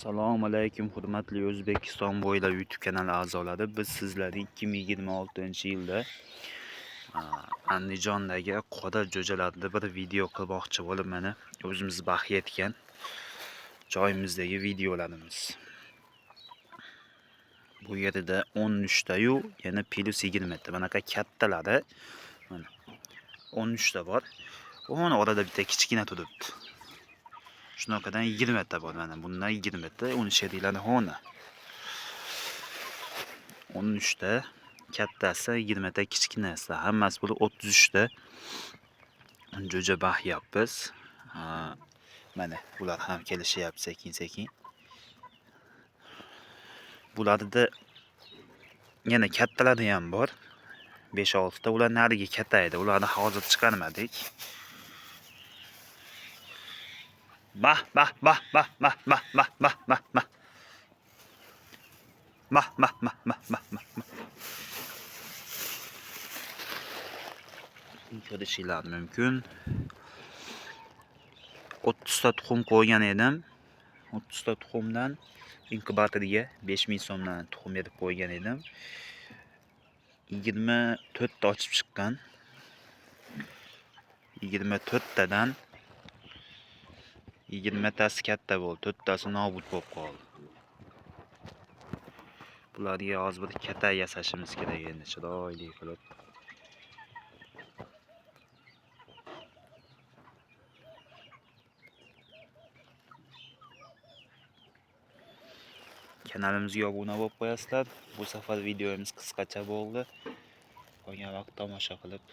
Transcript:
Assalomu alaykum hurmatli O'zbekiston bo'ylab YouTube kanali a'zolari. Biz sizlarni 2026-yilda Andijondagi qora jo'jalarni bir video qilmoqchi bo'lib, mana o'zimiz baxya etgan joyimizdagi videolarimiz. Bu yerda 13 tayu, yana plus 20 ta. Bunaqa kattalari mana 13 ta bor. O'ni orada bitta kichkina turibdi. Shunaqadan 20 ta bor, mana bundan 20 ta, 10 sheriklari honi. 13 ta kattasi, 20 ta kichkinasi, hammasi bo'lib 33 ta jo'ja baxyapmiz. Mana ular ham kelishyapti sekin-sekin. Bularda yana kattalari ham bor. 5-6 ta. Ular narigi kattaydi. Ularni hozir chiqarmadik. Bah bah bah bah bah bah bah bah bah bah. Bah bah bah bah bah bah. Ko'rishingiz mumkin. 30 ta tuxum qo'ygan edim. 30 ta tuxumdan inkubatorga 5000 so'mdan tuxum berib qo'ygan edim. 24 ta ochib chiqqan. 24 tadan 20 tasi katta bo'ldi, 4 tasi nobud bo'lib qoldi. Bularga hozir bir katay yasashimiz kerak endi, chiroyli qilib. Kanalimizga obuna bo'lib qo'yasizlar. Bu safar videomiz qisqacha bo'ldi. Qolgan vaqt tomosha qilib